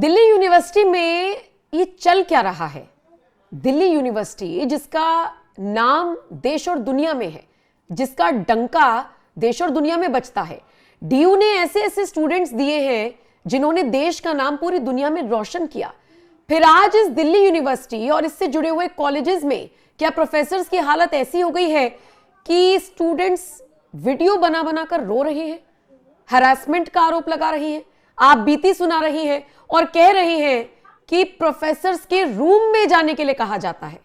Delhi university में ये चल क्या रहा है? दिल्ली यूनिवर्सिटी जिसका नाम देश और दुनिया में है, जिसका डंका देश और दुनिया में बजता है, डीयू ने ऐसे ऐसे स्टूडेंट्स दिए हैं जिन्होंने देश का नाम पूरी दुनिया में रोशन किया। फिर आज इस दिल्ली यूनिवर्सिटी और इससे जुड़े हुए कॉलेजेस में क्या प्रोफेसर्स की हालत ऐसी हो गई है कि स्टूडेंट्स वीडियो बना बना कर रो रहे हैं, हरासमेंट का आरोप लगा रहे हैं, आप बीती सुना रही हैं और कह रहे हैं कि प्रोफेसर्स के रूम में जाने के लिए कहा जाता है।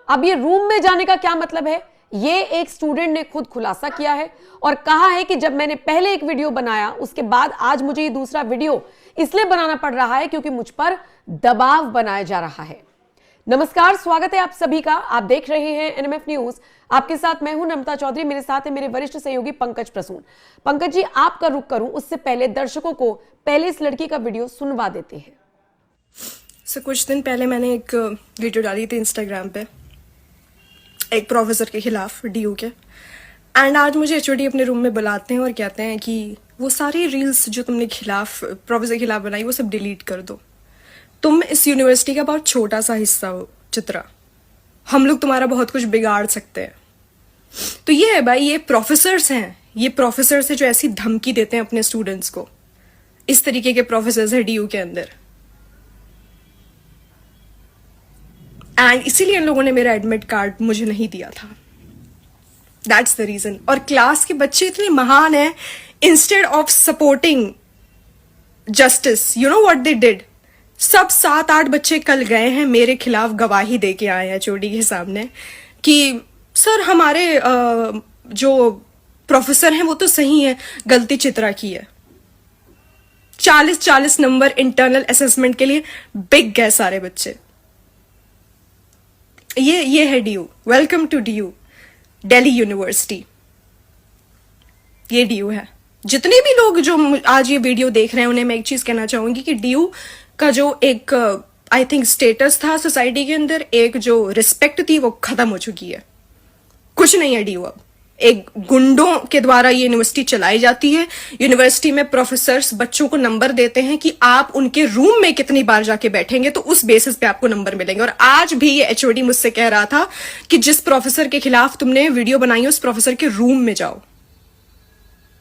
अब ये रूम में जाने का क्या मतलब है, ये एक स्टूडेंट ने खुद खुलासा किया है और कहा है कि जब मैंने पहले एक वीडियो बनाया उसके बाद आज मुझे ये दूसरा वीडियो इसलिए बनाना पड़ रहा है क्योंकि मुझ पर दबाव बनाया जा रहा है। नमस्कार, स्वागत है आप सभी का। आप देख रहे हैं एनएमएफ न्यूज। आपके साथ मैं हूं नम्रता चौधरी, मेरे साथ है मेरे वरिष्ठ सहयोगी पंकज प्रसून। पंकज जी, आपका रुख करूं उससे पहले दर्शकों को पहले इस लड़की का वीडियो सुनवा देते हैं। कुछ दिन पहले मैंने एक वीडियो डाली थी इंस्टाग्राम पे एक प्रोफेसर के खिलाफ, डीयू के। एंड आज मुझे एचओडी अपने रूम में बुलाते हैं और कहते हैं कि वो सारी रील्स जो तुमने प्रोफेसर के खिलाफ बनाई वो सब डिलीट कर दो। तुम इस यूनिवर्सिटी का बहुत छोटा सा हिस्सा हो चित्रा, हम लोग तुम्हारा बहुत कुछ बिगाड़ सकते हैं। तो ये है भाई, ये प्रोफेसर्स हैं, ये प्रोफेसर्स हैं जो ऐसी धमकी देते हैं अपने स्टूडेंट्स को। इस तरीके के प्रोफेसर्स हैं डीयू के अंदर। एंड इसीलिए इन लोगों ने मेरा एडमिट कार्ड मुझे नहीं दिया था। That's the reason. और क्लास के बच्चे इतने महान हैं, instead of supporting justice, you know what they did, सब 7-8 बच्चे कल गए हैं मेरे खिलाफ गवाही दे के आए हैं चोटी के सामने कि सर हमारे जो प्रोफेसर हैं वो तो सही है, गलती चित्रा की है। 40-40 नंबर इंटरनल असेसमेंट के लिए बिक गए सारे बच्चे। ये है DU. Welcome to DU, Delhi university. ये डीयू है। जितने भी लोग जो आज ये वीडियो देख रहे हैं उन्हें मैं एक चीज कहना चाहूंगी कि डीयू का जो एक आई थिंक स्टेटस था सोसाइटी के अंदर, एक जो रिस्पेक्ट थी वो खत्म हो चुकी है। कुछ नहीं है डीयू अब। एक गुंडों के द्वारा ये यूनिवर्सिटी चलाई जाती है। यूनिवर्सिटी में प्रोफेसर्स बच्चों को नंबर देते हैं कि आप उनके रूम में कितनी बार जाके बैठेंगे तो उस बेसिस पे आपको नंबर मिलेंगे। और आज भी ये एचओडी मुझसे कह रहा था कि जिस प्रोफेसर के खिलाफ तुमने वीडियो बनाई है उस प्रोफेसर के रूम में जाओ,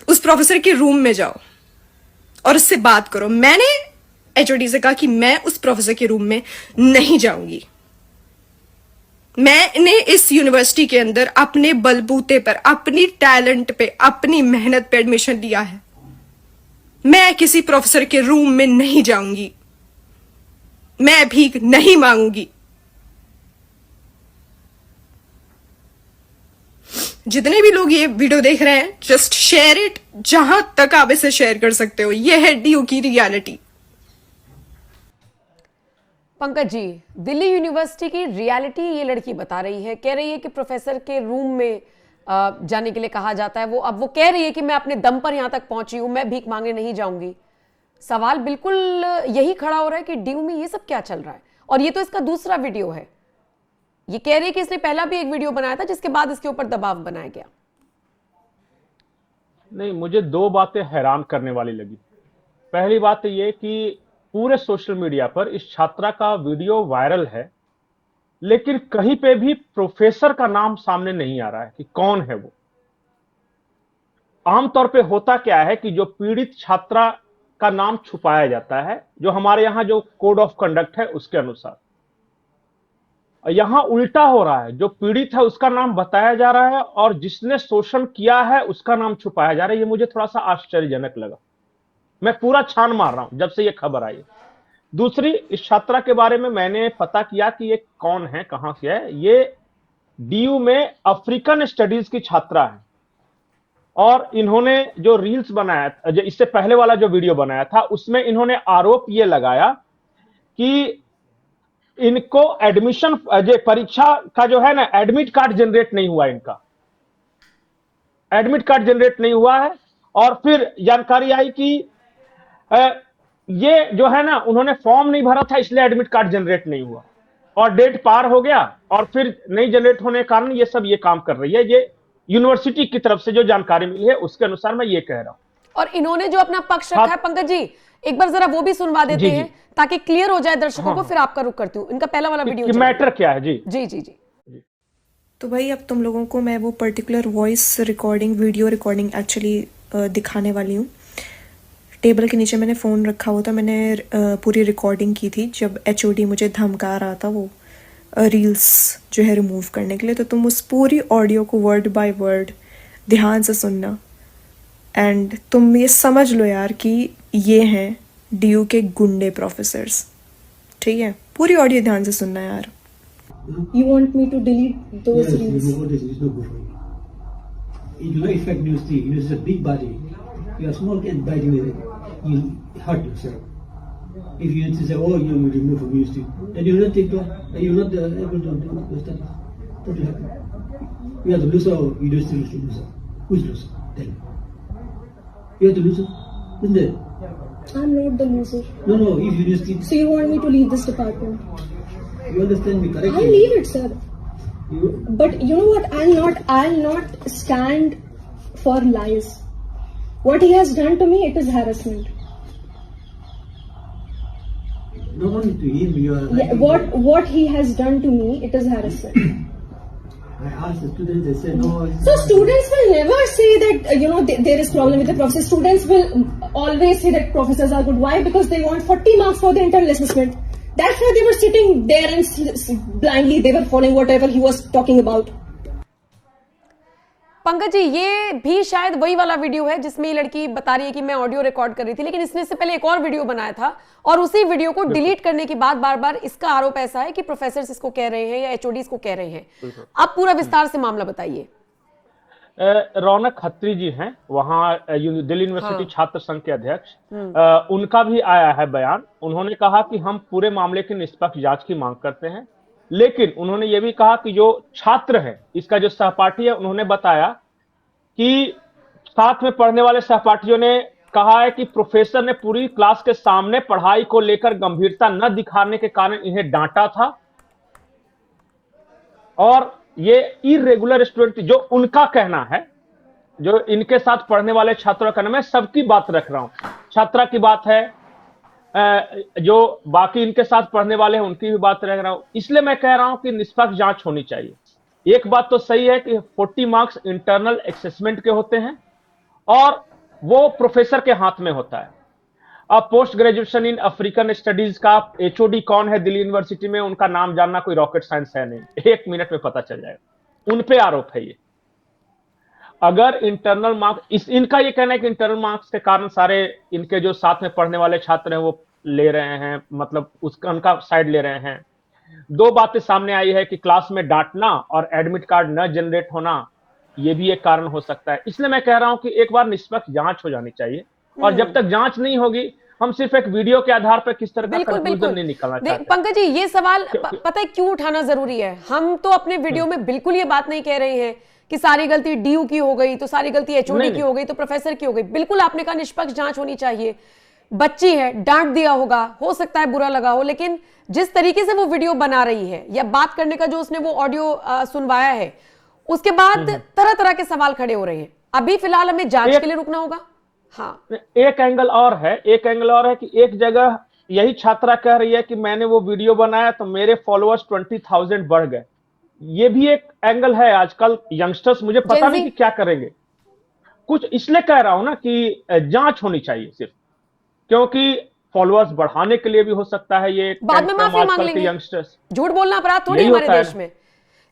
उस प्रोफेसर के रूम में जाओ और उससे बात करो। मैंने एचओडी से कहा कि मैं उस प्रोफेसर के रूम में नहीं जाऊंगी। मैंने इस यूनिवर्सिटी के अंदर अपने बलबूते पर, अपनी टैलेंट पे, अपनी मेहनत पे एडमिशन लिया है। मैं किसी प्रोफेसर के रूम में नहीं जाऊंगी, मैं भीख नहीं मांगूंगी। जितने भी लोग ये वीडियो देख रहे हैं, जस्ट शेयर इट जहां तक आप इसे शेयर कर सकते हो। यह है डीयू की रियलिटी। पंकज जी, दिल्ली यूनिवर्सिटी की रियलिटी ये लड़की बता रही है, कह रही है कि प्रोफेसर के रूम में जाने के लिए कहा जाता है। अब वो कह रही है कि मैं अपने दम पर यहां तक पहुंची हूं, मैं भीख मांगने नहीं जाऊंगी। सवाल बिल्कुल यही खड़ा हो रहा है कि डीयू में ये सब क्या चल रहा है। और ये तो इसका दूसरा वीडियो है। ये कह रही है कि इसने पहला भी एक वीडियो बनाया था जिसके बाद इसके ऊपर दबाव बनाया गया। नहीं, मुझे दो बातें हैरान करने वाली लगी। पहली बात ये कि पूरे सोशल मीडिया पर इस छात्रा का वीडियो वायरल है, लेकिन कहीं पे भी प्रोफेसर का नाम सामने नहीं आ रहा है कि कौन है वो। आमतौर पे होता क्या है कि जो पीड़ित छात्रा का नाम छुपाया जाता है, जो हमारे यहां जो कोड ऑफ कंडक्ट है उसके अनुसार। यहां उल्टा हो रहा है, जो पीड़ित है उसका नाम बताया जा रहा है और जिसने शोषण किया है उसका नाम छुपाया जा रहा है। ये मुझे थोड़ा सा आश्चर्यजनक लगा। मैं पूरा छान मार रहा हूं जब से ये खबर आई। दूसरी, इस छात्रा के बारे में मैंने पता किया कि ये कौन है, कहां से है। ये डीयू में अफ्रीकन स्टडीज की छात्रा है और इन्होंने जो रील्स बनाया, जो इससे पहले वाला जो वीडियो बनाया था उसमें इन्होंने आरोप ये लगाया कि इनको एडमिशन परीक्षा का जो है ना एडमिट कार्ड जनरेट नहीं हुआ, इनका एडमिट कार्ड जनरेट नहीं हुआ है। और फिर जानकारी आई कि ये जो है ना उन्होंने फॉर्म नहीं भरा था इसलिए एडमिट कार्ड जनरेट नहीं हुआ और डेट पार हो गया और फिर नहीं जनरेट होने के कारण ये सब ये काम कर रही है। ये यूनिवर्सिटी की तरफ से जो जानकारी मिली है उसके अनुसार मैं ये कह रहा हूं। और इन्होंने जो अपना पक्ष रखा है पंकज जी, एक बार जरा वो भी सुनवा देते जी, हैं जी। ताकि क्लियर हो जाए दर्शकों हाँ, को, हाँ। फिर आपका रुख करती हूँ। इनका पहला वाला वीडियो कि मैटर क्या है। जी जी जी जी। तो भाई अब तुम लोगों को मैं वो particular voice recording, video recording actually दिखाने वाली हूँ। टेबल के नीचे मैंने फ़ोन रखा हुआ था, मैंने पूरी रिकॉर्डिंग की थी जब एचओडी मुझे धमका रहा था वो रील्स जो है रिमूव करने के लिए। तो तुम उस पूरी ऑडियो को वर्ड बाय वर्ड ध्यान से सुनना, एंड तुम ये समझ लो यार कि ये हैं डीयू के गुंडे प्रोफेसर्स। ठीक है, पूरी ऑडियो ध्यान से सुनना यार। You want me to delete those Yes, reels? remove this. It's not good for you. It will not affect university. University is a big body. You are small kid biting it. You hurt yourself. If you say, "Oh, you will remove from university," then you will not take you will not able to do the studies. What will happen? You have to lose our university lose to loser. Who's loser? Tell me. You have to lose, isn't it? I'm not the loser. No. If university, So you want me to leave this department? you understand me correctly. I'll leave it, sir. You, But you know what? I'll not stand for lies. What he has done to me, it is harassment. not only to him, you are. Yeah, what he has done to me, it is harassment. I asked the students. They said no. It's So students will never say that there is problem with the professors. Students will always say that professors are good. Why? Because they want 40 marks for the internal assessment. That's why they were sitting there and blindly they were following whatever he was talking about. Pankaj ji, ये भी शायद वही वाला video है जिसमें ये लड़की बता रही है कि मैं ऑडियो रिकॉर्ड कर रही थी, लेकिन इसने से पहले एक और वीडियो बनाया था और उसी वीडियो को डिलीट करने के बाद बार बार इसका आरोप ऐसा है कि प्रोफेसर इसको कह रहे हैं या एचओडी को कह रहे हैं। आप पूरा विस्तार से मामला बताइए। रौनक खत्री जी हैं, वहाँ दिल्ली यूनिवर्सिटी छात्र संघ के अध्यक्ष, उनका भी आया है बयान। उन्होंने कहा कि हम पूरे मामले की निष्पक्ष जांच की मांग करते हैं, लेकिन उन्होंने ये भी कहा कि जो छात्र है, इसका जो सहपाठी है, उन्होंने बताया कि साथ में पढ़ने वाले सहपाठियों ने कहा है कि प्रोफेसर ने पूरी क्लास के सामने पढ़ाई को लेकर गंभीरता न दिखाने के कारण इन्हें डांटा था और ये इरेगुलर स्टूडेंट, जो उनका कहना है, जो इनके साथ पढ़ने वाले छात्रों का कहना है, सबकी बात रख रहा हूं, छात्रा की बात है, जो बाकी इनके साथ पढ़ने वाले हैं उनकी भी बात रख रहा हूं। इसलिए मैं कह रहा हूं कि निष्पक्ष जांच होनी चाहिए। एक बात तो सही है कि 40 मार्क्स इंटरनल असेसमेंट के होते हैं और वो प्रोफेसर के हाथ में होता है। अब post graduation in African studies का एचओडी कौन है दिल्ली यूनिवर्सिटी में, उनका नाम जानना कोई रॉकेट साइंस है नहीं, 1 मिनट में पता चल जाएगा। उन पे आरोप है ये। अगर इंटरनल मार्क्स, इनका ये कहना है कि इंटरनल मार्क्स के कारण सारे इनके जो साथ में पढ़ने वाले छात्र हैं वो ले रहे हैं, मतलब उसका उनका साइड ले रहे हैं। 2 बातें सामने आई है कि क्लास में डांटना और एडमिट कार्ड न जनरेट होना, ये भी एक कारण हो सकता है। इसलिए मैं कह रहा हूं कि एक बार निष्पक्ष जांच हो जानी चाहिए और जब तक जांच नहीं होगी, हम सिर्फ एक वीडियो के आधार पर किस तरह का कंक्लूजन नहीं निकालना चाहते। पंकज जी, ये सवाल पता है क्यों उठाना जरूरी है? हम तो अपने वीडियो में बिल्कुल ये बात नहीं कह रहे हैं कि सारी गलती डीयू की हो गई तो सारी गलती एचओडी की हो गई तो प्रोफेसर की हो गई। बिल्कुल आपने कहा निष्पक्ष जांच होनी चाहिए। बच्ची है, डांट दिया होगा, हो सकता है बुरा लगा हो, लेकिन जिस तरीके से वो वीडियो बना रही है या बात करने का जो उसने वो ऑडियो सुनवाया है, उसके बाद तरह तरह के सवाल खड़े हो रहे हैं। अभी फिलहाल हमें जांच के लिए रुकना होगा। हाँ, एक एंगल और है कि एक जगह यही छात्रा कह रही है कि मैंने वो वीडियो बनाया तो मेरे फॉलोअर्स 20,000 बढ़ गए। ये भी एक एंगल है। आजकल यंगस्टर्स मुझे पता नहीं कि क्या करेंगे, कुछ इसलिए कह रहा हूं ना कि जांच होनी चाहिए सिर्फ, क्योंकि फॉलोअर्स बढ़ाने के लिए भी हो सकता है ये बाद में माफी मांग लेंगे। यंगस्टर्स, झूठ बोलना अपराध थोड़ी हमारे देश में।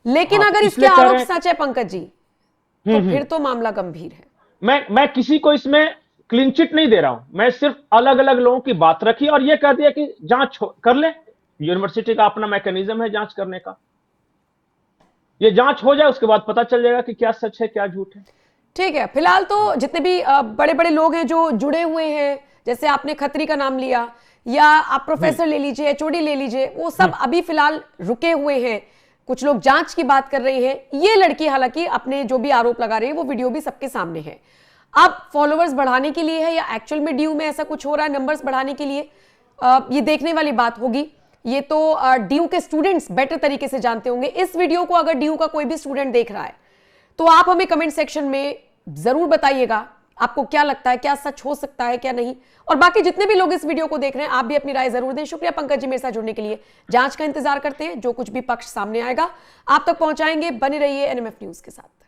लेकिन हाँ, अगर इसके आरोप सच है पंकज जी, तो फिर तो मामला गंभीर है। मैं किसी को इसमें क्लीन चिट नहीं दे रहा हूं, मैं सिर्फ अलग अलग लोगों की बात रखी और ये कह दिया कि जांच कर ले। यूनिवर्सिटी का अपना मैकेनिज्म है जांच करने का, ये जांच हो जाए उसके बाद पता चल जाएगा कि क्या सच है क्या झूठ है। ठीक है, फिलहाल तो जितने भी बड़े बड़े लोग हैं जो जुड़े हुए हैं, जैसे आपने खत्री का नाम लिया या आप प्रोफेसर ले लीजिए, एचओडी ले लीजिए, वो सब अभी फिलहाल रुके हुए हैं। कुछ लोग जांच की बात कर रहे हैं। ये लड़की हालांकि अपने जो भी आरोप लगा रही है वो वीडियो भी सबके सामने है। अब फॉलोअर्स बढ़ाने के लिए है या एक्चुअल में डीयू में ऐसा कुछ हो रहा है नंबर्स बढ़ाने के लिए, ये देखने वाली बात होगी। ये तो डीयू के स्टूडेंट्स बेटर तरीके से जानते होंगे। इस वीडियो को अगर डीयू का कोई भी स्टूडेंट देख रहा है तो आप हमें कमेंट सेक्शन में जरूर बताइएगा आपको क्या लगता है, क्या सच हो सकता है, क्या नहीं? और बाकी जितने भी लोग इस वीडियो को देख रहे हैं, आप भी अपनी राय जरूर दें। शुक्रिया पंकज जी मेरे साथ जुड़ने के लिए। जांच का इंतजार करते हैं, जो कुछ भी पक्ष सामने आएगा आप तक पहुंचाएंगे। बने रहिए एनएमएफ न्यूज के साथ।